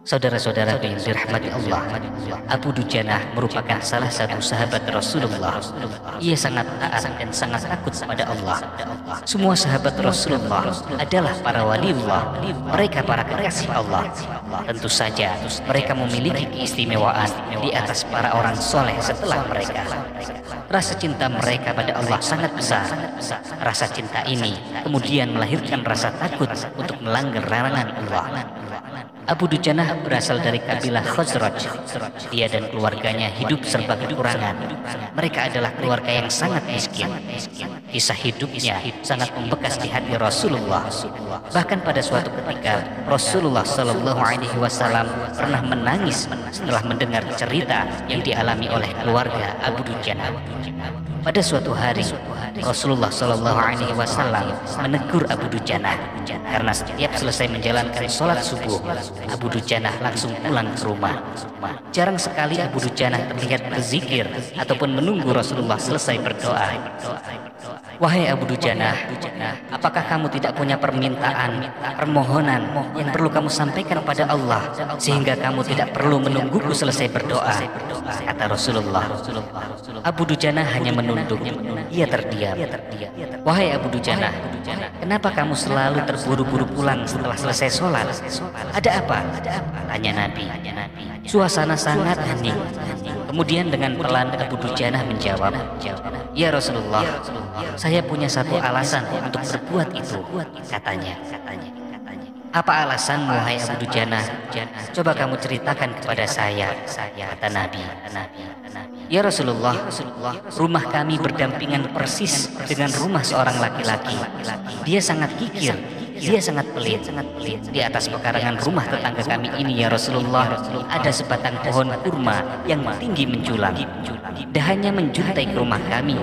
Saudara-saudaraku yang dirahmati Allah, Abu Dujanah merupakan salah satu sahabat Rasulullah. Ia sangat taat dan sangat takut kepada Allah. Semua sahabat Rasulullah adalah para waliullah, mereka para kekasih Allah. Tentu saja mereka memiliki keistimewaan di atas para orang soleh setelah mereka. Rasa cinta mereka pada Allah sangat besar. Rasa cinta ini kemudian melahirkan rasa takut untuk melanggar larangan Allah. Abu Dujanah berasal dari kabilah Khazraj. Dia dan keluarganya hidup serba kekurangan. Mereka adalah keluarga yang sangat miskin. Kisah hidupnya sangat membekas di hati Rasulullah. Bahkan pada suatu ketika Rasulullah Shallallahu Alaihi Wasallam pernah menangis setelah mendengar cerita yang dialami oleh keluarga Abu Dujanah. Pada suatu hari Rasulullah Shallallahu Alaihi Wasallam menegur Abu Dujanah karena setiap selesai menjalankan sholat subuh, Abu Dujanah langsung pulang ke rumah. Jarang sekali Abu Dujanah terlihat berzikir ataupun menunggu Rasulullah selesai berdoa. Wahai Abu Dujanah, apakah kamu tidak punya permintaan, permohonan yang perlu kamu sampaikan pada Allah sehingga kamu tidak perlu menungguku selesai berdoa? Kata Rasulullah. Abu Dujanah hanya menunduk. Ia terdiam. Wahai Abu Dujanah, kenapa kamu selalu terburu-buru pulang setelah selesai sholat? Ada apa? Tanya Nabi. Suasana sangat hening. Kemudian dengan pelan Abu Dujanah menjawab, ya Rasulullah, saya punya satu alasan untuk berbuat itu, katanya. Apa alasanmu, wahai Abu Dujanah? Coba kamu ceritakan kepada saya, kata Nabi. Ya Rasulullah, rumah kami berdampingan persis dengan rumah seorang laki-laki. Dia sangat kikir, dia sangat pelit. Di atas pekarangan rumah tetangga kami ini, ya Rasulullah, ada sebatang pohon kurma yang tinggi menjulang. Dahannya menjuntai ke rumah kami.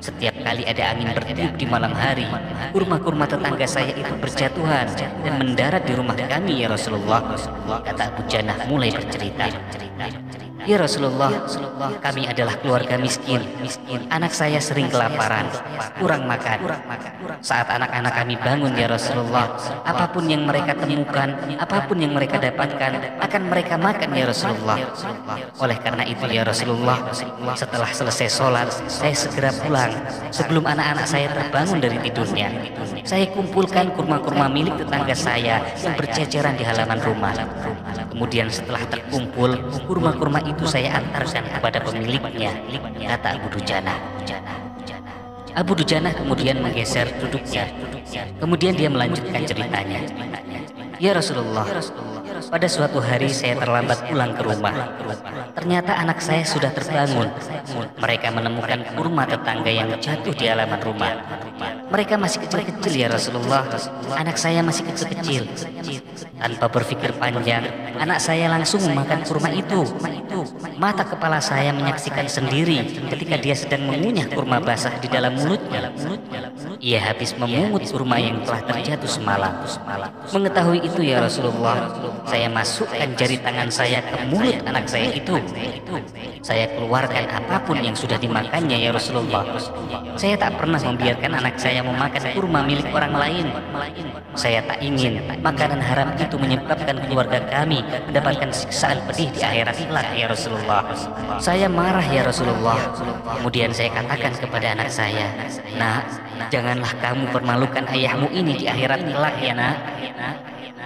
Setiap kali ada angin bertiup di malam hari, kurma-kurma tetangga saya itu berjatuhan dan mendarat di rumah kami, ya Rasulullah. Kata Abu Dujanah mulai bercerita. Ya Rasulullah, kami adalah keluarga miskin. Anak saya sering kelaparan, kurang makan. Saat anak-anak kami bangun, ya Rasulullah, apapun yang mereka temukan, apapun yang mereka dapatkan, akan mereka makan, ya Rasulullah. Oleh karena itu, ya Rasulullah, setelah selesai sholat, saya segera pulang. Sebelum anak-anak saya terbangun dari tidurnya, saya kumpulkan kurma-kurma milik tetangga saya yang berceceran di halaman rumah. Kemudian setelah terkumpul, kurma-kurma itu saya antarkan kepada pemiliknya, kata Abu Dujanah. Abu Dujanah kemudian menggeser duduknya. Kemudian dia melanjutkan ceritanya. Ya Rasulullah, pada suatu hari saya terlambat pulang ke rumah. Ternyata anak saya sudah terbangun. Mereka menemukan kurma tetangga yang jatuh di halaman rumah. Mereka masih kecil-kecil, ya Rasulullah. Anak saya masih kecil-kecil. Tanpa berpikir panjang, anak saya langsung memakan kurma itu. Mata kepala saya menyaksikan sendiri ketika dia sedang mengunyah kurma basah di dalam mulutnya. Ia habis memungut kurma yang telah terjatuh semalam. Mengetahui itu, ya Rasulullah, saya masukkan jari tangan saya ke mulut anak saya itu. Saya keluarkan apapun yang sudah dimakannya, ya Rasulullah. Saya tak pernah membiarkan anak saya memakan kurma milik orang lain. Saya tak ingin makanan haram itu menyebabkan keluarga kami mendapatkan siksaan pedih di akhirat kelak, ya Rasulullah. Saya marah, ya Rasulullah. Kemudian saya katakan kepada anak saya, nak, janganlah kamu permalukan ayahmu ini di akhirat kelak, ya nak.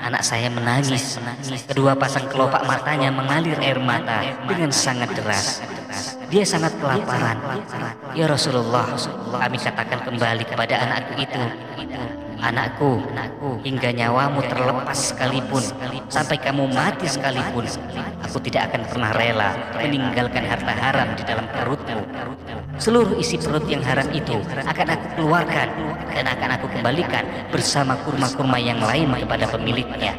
Anak saya menangis. Kedua pasang kelopak matanya mengalir air mata dengan sangat deras. Dia sangat kelaparan. Ya Rasulullah, kami katakan kembali kepada anakku itu, anakku, hingga nyawamu terlepas sekalipun, sampai kamu mati sekalipun, aku tidak akan pernah rela meninggalkan harta haram di dalam perutmu. Seluruh isi perut yang haram itu akan aku keluarkan dan akan aku kembalikan bersama kurma-kurma yang lain kepada pemiliknya.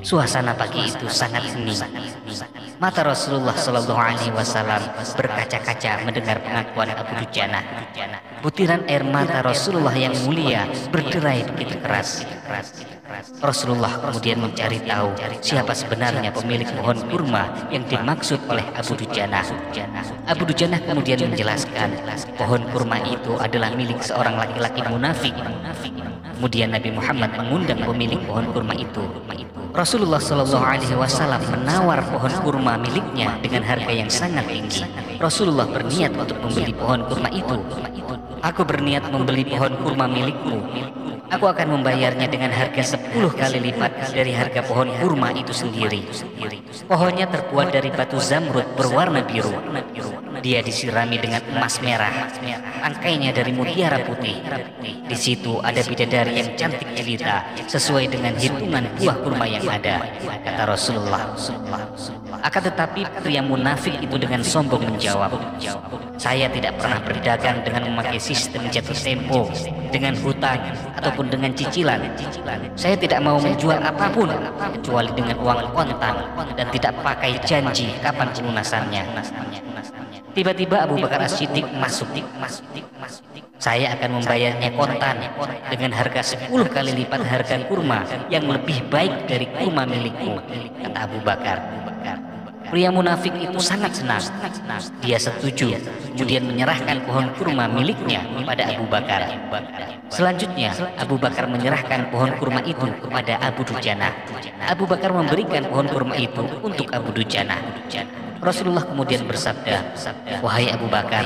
Suasana pagi itu sangat hening. Mata Rasulullah Shallallahu Alaihi Wasallam berkaca-kaca mendengar pengakuan Abu Dujanah. Butiran air mata Rasulullah yang mulia berderai begitu keras. Rasulullah kemudian mencari tahu siapa sebenarnya pemilik pohon kurma yang dimaksud oleh Abu Dujanah. Abu Dujanah kemudian menjelaskan pohon kurma itu adalah milik seorang laki-laki munafik. Kemudian Nabi Muhammad mengundang pemilik pohon kurma itu. Rasulullah Shallallahu Alaihi Wasallam menawar pohon kurma miliknya dengan harga yang sangat tinggi. Rasulullah berniat untuk membeli pohon kurma itu. Aku berniat membeli pohon kurma milikmu. Aku akan membayarnya dengan harga 10 kali lipat dari harga pohon kurma itu sendiri. Pohonnya terbuat dari batu zamrud berwarna biru. Dia disirami dengan emas merah. Tangkainya dari mutiara putih. Di situ ada bidadari yang cantik jelita sesuai dengan hitungan buah kurma yang ada, kata Rasulullah. Akan tetapi pria munafik itu dengan sombong menjawab, saya tidak pernah berdagang dengan memakai sistem jatuh tempo, dengan hutang ataupun dengan cicilan. Saya tidak mau menjual apapun kecuali dengan uang kontan dan tidak pakai janji kapan pelunasannya. Tiba-tiba Abu Bakar As-Siddiq masuk. Saya akan membayarnya kontan dengan harga 10 kali lipat harga kurma yang lebih baik dari kurma milikmu, kata Abu Bakar. Pria munafik itu sangat senang. Dia setuju, kemudian menyerahkan pohon kurma miliknya kepada Abu Bakar. Selanjutnya, Abu Bakar menyerahkan pohon kurma itu kepada Abu Dujanah. Abu Bakar memberikan pohon kurma itu untuk Abu Dujanah. Rasulullah kemudian bersabda, wahai Abu Bakar,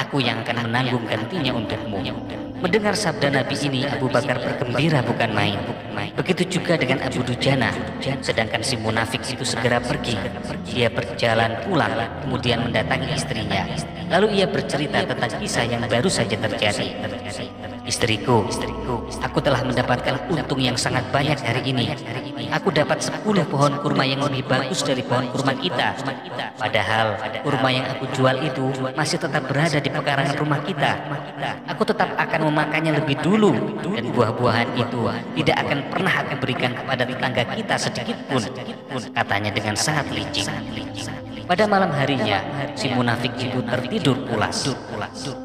aku yang akan menanggung gantinya untukmu. Mendengar sabda Nabi ini, Abu Bakar bergembira bukan main. Begitu juga dengan Abu Dujanah. Sedangkan si munafik itu segera pergi. Dia berjalan pulang, kemudian mendatangi istrinya. Lalu ia bercerita tentang kisah yang baru saja terjadi. Istriku, aku telah mendapatkan untung yang sangat banyak hari ini. Aku dapat 10 pohon kurma yang lebih bagus dari pohon kurma kita. Padahal kurma yang aku jual itu masih tetap berada di pekarangan rumah kita. Aku tetap akan memakannya lebih dulu, dan buah-buahan itu tidak akan pernah aku berikan kepada tetangga kita sedikit pun, katanya dengan sangat licik. Pada malam harinya, si munafik itu tertidur pulas.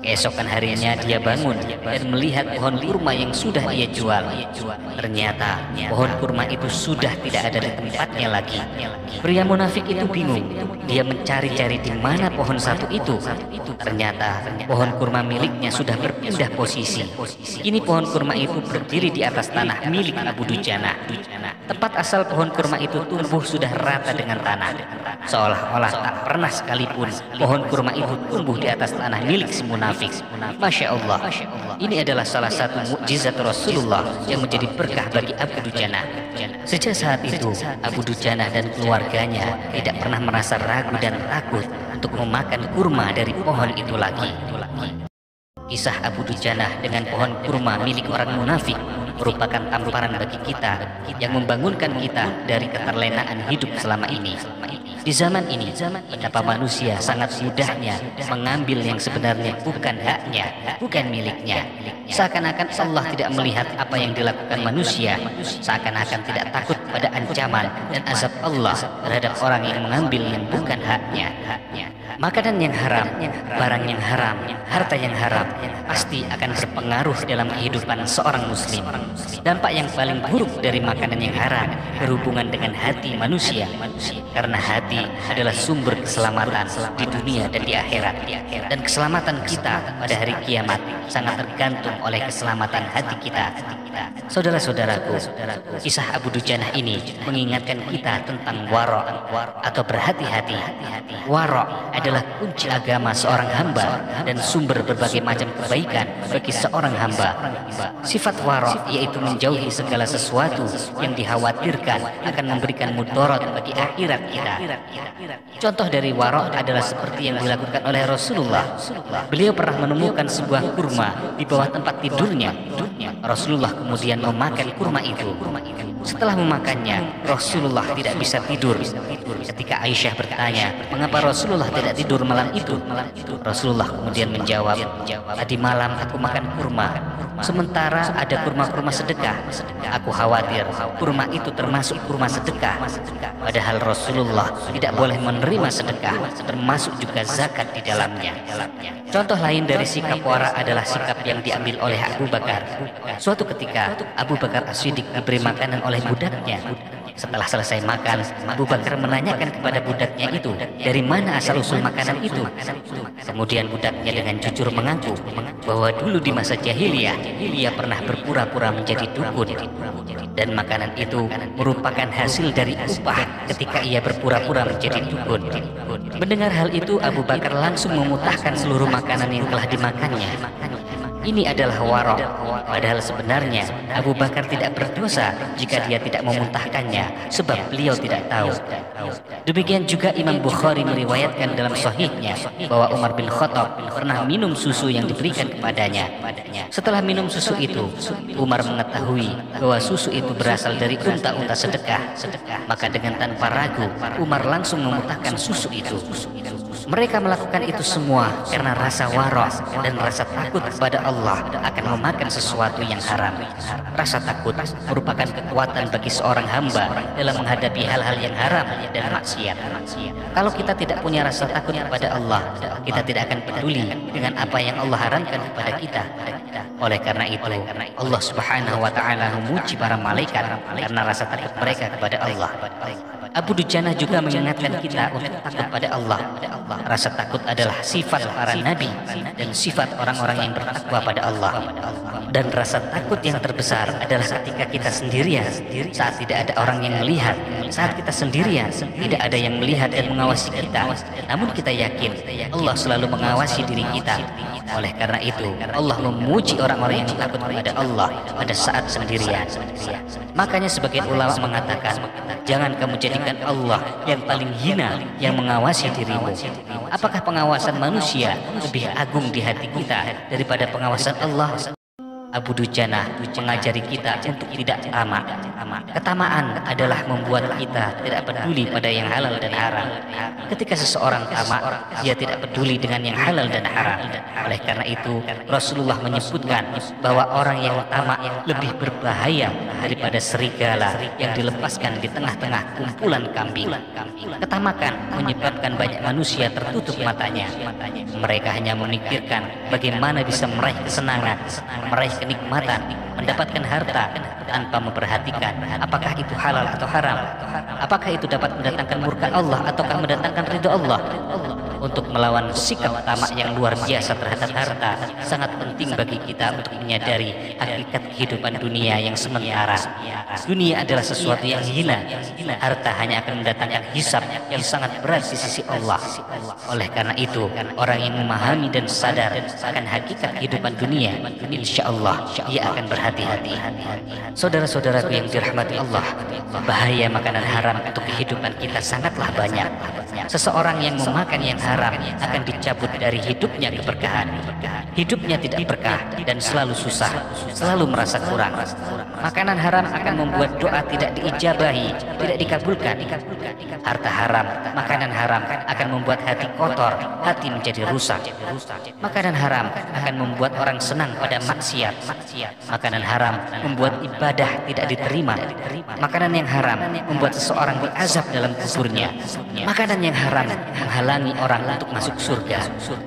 Keesokan harinya dia bangun dan melihat pohon kurma yang sudah ia jual. Ternyata pohon kurma itu sudah tidak ada di tempatnya lagi. Pria munafik itu bingung. Dia mencari-cari di mana pohon satu itu. Ternyata pohon kurma miliknya sudah berpindah posisi. Kini pohon kurma itu berdiri di atas tanah milik Abu Dujanah. Tempat asal pohon kurma itu tumbuh sudah rata dengan tanah. Seolah-olah tak pernah sekalipun pohon kurma itu tumbuh di atas tanah milik si munafik. Masya Allah, ini adalah salah satu mukjizat Rasulullah yang menjadi berkah bagi Abu Dujanah. Sejak saat itu, Abu Dujanah dan keluarganya tidak pernah merasa ragu dan takut untuk memakan kurma dari pohon itu lagi. Kisah Abu Dujanah dengan pohon kurma milik orang munafik merupakan tamparan bagi kita yang membangunkan kita dari keterlenaan hidup selama ini. Di zaman ini, betapa manusia sangat mudahnya mengambil yang sebenarnya bukan haknya, bukan miliknya. Seakan-akan Allah tidak melihat apa yang dilakukan manusia, seakan-akan tidak takut pada ancaman dan azab Allah terhadap orang yang mengambil yang bukan haknya. Makanan yang haram, barang yang haram, harta yang haram pasti akan berpengaruh dalam kehidupan seorang muslim. Dampak yang paling buruk dari makanan yang haram berhubungan dengan hati manusia, karena hati adalah sumber keselamatan di dunia dan di akhirat. Dan keselamatan kita pada hari kiamat sangat tergantung oleh keselamatan hati kita. Saudara-saudaraku, kisah Abu Dujanah ini mengingatkan kita tentang waro' atau berhati-hati. Waro' adalah kunci agama seorang hamba dan sumber berbagai macam kebaikan bagi seorang hamba. Sifat waro' yaitu menjauhi segala sesuatu yang dikhawatirkan akan memberikan mudarat bagi akhirat kita. Contoh dari waro' adalah seperti yang dilakukan oleh Rasulullah. Beliau pernah menemukan sebuah kurma di bawah tempat tidurnya. Rasulullah kemudian memakan kurma itu. Setelah memakannya, Rasulullah tidak bisa tidur. Ketika Aisyah bertanya, mengapa Rasulullah tidak tidur malam itu? Rasulullah kemudian menjawab, tadi malam aku makan kurma, sementara ada kurma-kurma sedekah. Aku khawatir kurma itu termasuk kurma sedekah. Padahal Rasulullah tidak boleh menerima sedekah, termasuk juga zakat di dalamnya. Contoh lain dari sikap wara adalah sikap yang diambil oleh Abu Bakar. Suatu ketika Abu Bakar As-Siddiq diberi makanan oleh budaknya. Setelah selesai makan, Abu Bakar menanyakan kepada budaknya itu, dari mana asal-usul makanan itu. Kemudian budaknya dengan jujur mengaku bahwa dulu di masa jahiliyah, ia pernah berpura-pura menjadi dukun. Dan makanan itu merupakan hasil dari upah ketika ia berpura-pura menjadi dukun. Mendengar hal itu, Abu Bakar langsung memutahkan seluruh makanan yang telah dimakannya. Ini adalah warok, padahal sebenarnya Abu Bakar tidak berdosa jika dia tidak memuntahkannya, sebab beliau tidak tahu. Demikian juga Imam Bukhari meriwayatkan dalam sahihnya bahwa Umar bin Khattab pernah minum susu yang diberikan kepadanya. Setelah minum susu itu, Umar mengetahui bahwa susu itu berasal dari unta-unta sedekah. Maka dengan tanpa ragu, Umar langsung memutahkan susu itu. Mereka melakukan itu semua karena rasa warok dan rasa takut kepada Allah akan memakan sesuatu yang haram. Rasa takut merupakan kekuatan bagi seorang hamba dalam menghadapi hal-hal yang haram dan maksiat. Kalau kita tidak punya rasa takut kepada Allah, kita tidak akan peduli dengan apa yang Allah haramkan kepada kita. Oleh karena itu, Allah Subhanahu wa Ta'ala memuji para malaikat karena rasa takut mereka kepada Allah. Abu Dujana juga mengingatkan kita untuk takut pada Allah. Rasa takut adalah sifat para nabi dan sifat orang-orang yang bertakwa pada Allah. Dan rasa takut yang terbesar adalah ketika kita sendirian, saat tidak ada orang yang melihat, saat kita sendirian, tidak ada yang melihat dan mengawasi kita. Namun kita yakin Allah selalu mengawasi diri kita. Oleh karena itu, Allah memuji orang-orang yang takut kepada Allah pada saat sendirian. Makanya sebagian ulama mengatakan, jangan kamu jadikan Allah yang paling hina yang mengawasi dirimu. Apakah pengawasan manusia lebih agung di hati kita daripada pengawasan Allah? Abu Dujana mengajari kita untuk tidak tamak. Ketamaan adalah membuat kita tidak peduli pada yang halal dan haram. Ketika seseorang tamak, dia tidak peduli dengan yang halal dan haram. Oleh karena itu, Rasulullah menyebutkan bahwa orang yang tamak lebih berbahaya daripada serigala yang dilepaskan di tengah-tengah kumpulan kambing. Ketamakan menyebabkan banyak manusia tertutup matanya. Mereka hanya memikirkan bagaimana bisa meraih kesenangan, meraih kenikmatan, mendapatkan harta tanpa memperhatikan apakah itu halal atau haram, apakah itu dapat mendatangkan murka Allah ataukah mendatangkan ridho Allah. Untuk melawan sikap tamak yang luar biasa terhadap harta, sangat penting bagi kita untuk menyadari hakikat kehidupan dunia yang sementara. Dunia adalah sesuatu yang hina. Harta hanya akan mendatangkan hisab yang sangat berat di sisi Allah. Oleh karena itu, orang yang memahami dan sadar akan hakikat kehidupan dunia, insya Allah ia akan berhati-hati. Saudara-saudaraku yang dirahmati Allah, bahaya makanan haram untuk kehidupan kita sangatlah banyak. Seseorang yang memakan yang haram akan dicabut dari hidupnya keberkahan. Hidupnya tidak berkah dan selalu susah, selalu merasa kurang. Makanan haram akan membuat doa tidak diijabahi, tidak dikabulkan. Harta haram, makanan haram akan membuat hati kotor, hati menjadi rusak. Makanan haram akan membuat orang senang pada maksiat. Makanan haram membuat ibadah tidak diterima. Makanan yang haram membuat seseorang diazab dalam kuburnya. Makanan yang haram menghalangi orang untuk masuk surga.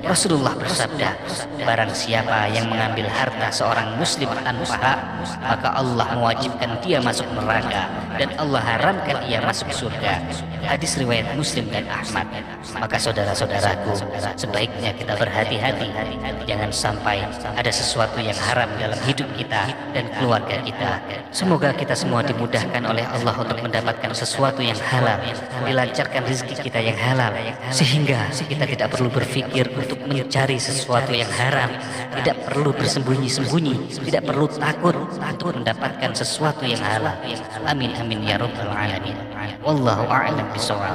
Rasulullah bersabda, barang siapa yang mengambil harta seorang muslim tanpa hak, maka Allah mewajibkan dia masuk neraka dan Allah haramkan ia masuk surga. Hadis riwayat Muslim dan Ahmad. Maka saudara-saudaraku, sebaiknya kita berhati-hati, jangan sampai ada sesuatu yang haram dalam hidup kita dan keluarga kita. Semoga kita semua dimudahkan oleh Allah untuk mendapatkan sesuatu yang halal, dilancarkan rezeki kita yang halal, sehingga kita tidak perlu berpikir untuk mencari sesuatu yang haram, tidak perlu bersembunyi-sembunyi, tidak perlu takut untuk mendapatkan sesuatu yang halal. Amin amin ya rabbal alamin. Wallahu a'lam bishawab.